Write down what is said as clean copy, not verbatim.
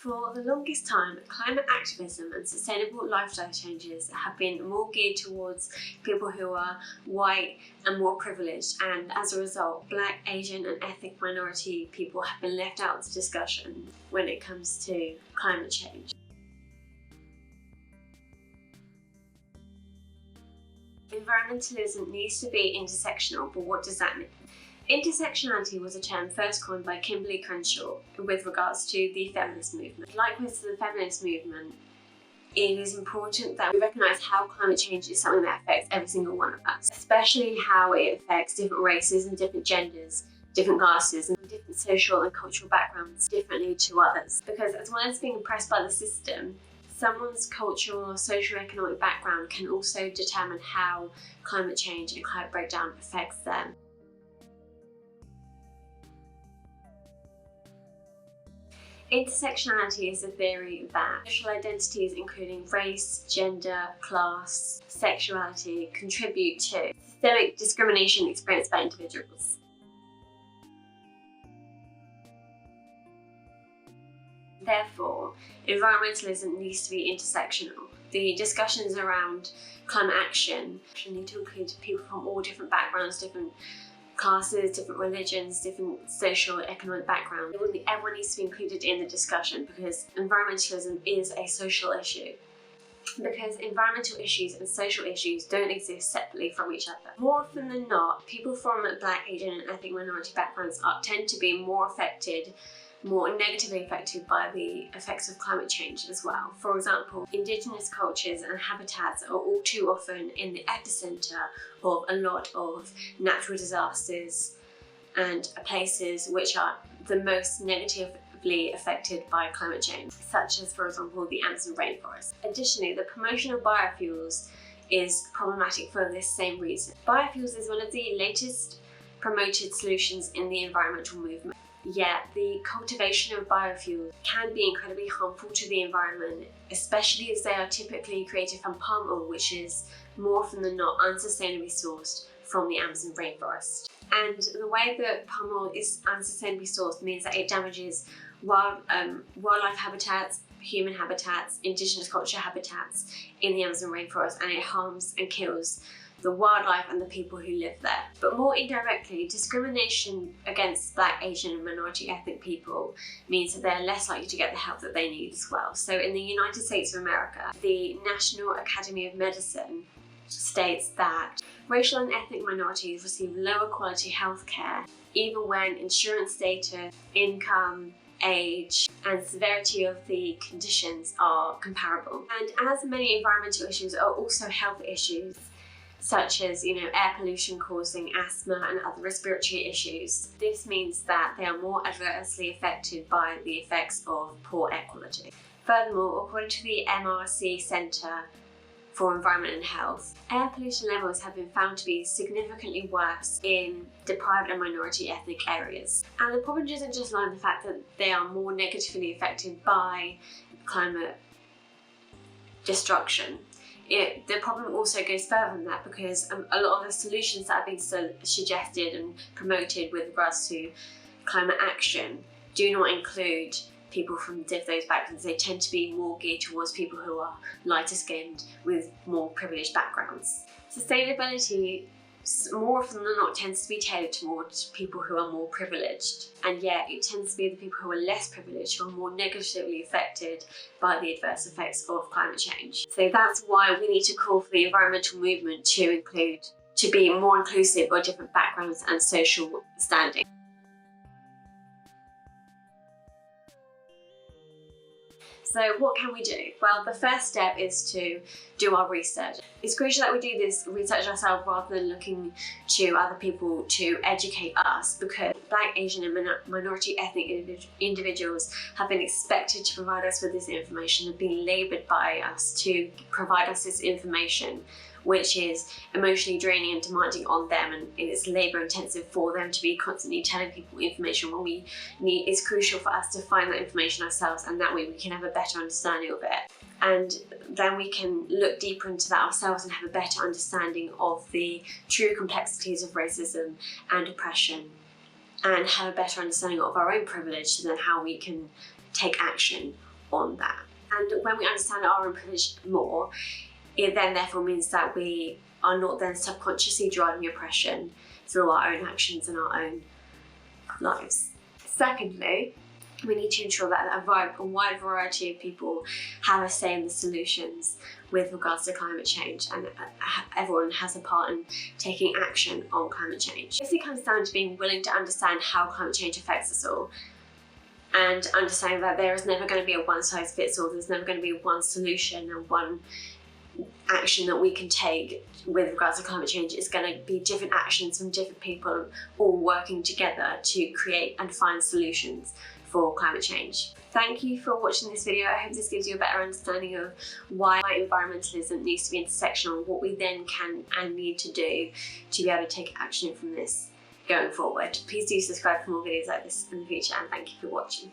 For the longest time, climate activism and sustainable lifestyle changes have been more geared towards people who are white and more privileged, and as a result, Black, Asian and ethnic minority people have been left out of the discussion when it comes to climate change. Environmentalism needs to be intersectional, but what does that mean? Intersectionality was a term first coined by Kimberly Crenshaw with regards to the feminist movement. Like with the feminist movement, it is important that we recognise how climate change is something that affects every single one of us, especially how it affects different races and different genders, different classes and different social and cultural backgrounds differently to others. Because as well as being oppressed by the system, someone's cultural or socio-economic background can also determine how climate change and climate breakdown affects them. Intersectionality is a theory that social identities including race, gender, class, sexuality contribute to systemic discrimination experienced by individuals. Therefore, environmentalism needs to be intersectional. The discussions around climate action need to include people from all different backgrounds, different classes, different religions, different social economic backgrounds. Everyone needs to be included in the discussion because environmentalism is a social issue. Because environmental issues and social issues don't exist separately from each other. More often than not, people from Black, Asian and ethnic minority backgrounds tend to be more negatively affected by the effects of climate change as well. For example, Indigenous cultures and habitats are all too often in the epicentre of a lot of natural disasters and places which are the most negatively affected by climate change, such as, for example, the Amazon rainforest. Additionally, the promotion of biofuels is problematic for this same reason. Biofuels is one of the latest promoted solutions in the environmental movement. Yet, the cultivation of biofuels can be incredibly harmful to the environment, especially as they are typically created from palm oil, which is more often than not unsustainably sourced from the Amazon rainforest. And the way that palm oil is unsustainably sourced means that it damages wildlife habitats, human habitats, indigenous culture habitats in the Amazon rainforest, and it harms and kills the wildlife and the people who live there. But more indirectly, discrimination against Black, Asian and minority ethnic people means that they're less likely to get the help that they need as well. So in the United States of America, the National Academy of Medicine states that racial and ethnic minorities receive lower quality healthcare even when insurance status, income, age and severity of the conditions are comparable. And as many environmental issues are also health issues, such as air pollution causing asthma and other respiratory issues. This means that they are more adversely affected by the effects of poor air quality. Furthermore, according to the MRC Centre for Environment and Health, air pollution levels have been found to be significantly worse in deprived and minority ethnic areas. And the problem doesn't just lie in the fact that they are more negatively affected by climate destruction. The problem also goes further than that because a lot of the solutions that have been suggested and promoted with regards to climate action do not include people from those backgrounds. They tend to be more geared towards people who are lighter skinned with more privileged backgrounds. Sustainability more often than not tends to be tailored towards people who are more privileged, and yet it tends to be the people who are less privileged who are more negatively affected by the adverse effects of climate change. So that's why we need to call for the environmental movement to be more inclusive of different backgrounds and social standing. So what can we do? Well, the first step is to do our research. It's crucial that we do this research ourselves rather than looking to other people to educate us, because Black, Asian and minority ethnic individuals have been expected to provide us with this information and been laboured by us to provide us this information, which is emotionally draining and demanding on them, and it's labour intensive for them to be constantly telling people information when it's crucial for us to find that information ourselves, and that way we can have a better understanding of it. And then we can look deeper into that ourselves and have a better understanding of the true complexities of racism and oppression, and have a better understanding of our own privilege, so then how we can take action on that. And when we understand our own privilege more, it then therefore means that we are not then subconsciously driving oppression through our own actions and our own lives. Secondly, we need to ensure that a wide variety of people have a say in the solutions with regards to climate change, and everyone has a part in taking action on climate change. It comes down to being willing to understand how climate change affects us all, and understanding that there is never going to be a one-size-fits-all, there's never going to be one solution and one action that we can take with regards to climate change. It's going to be different actions from different people all working together to create and find solutions for climate change. Thank you for watching this video. I hope this gives you a better understanding of why environmentalism needs to be intersectional, what we then can and need to do to be able to take action from this going forward. Please do subscribe for more videos like this in the future, and thank you for watching.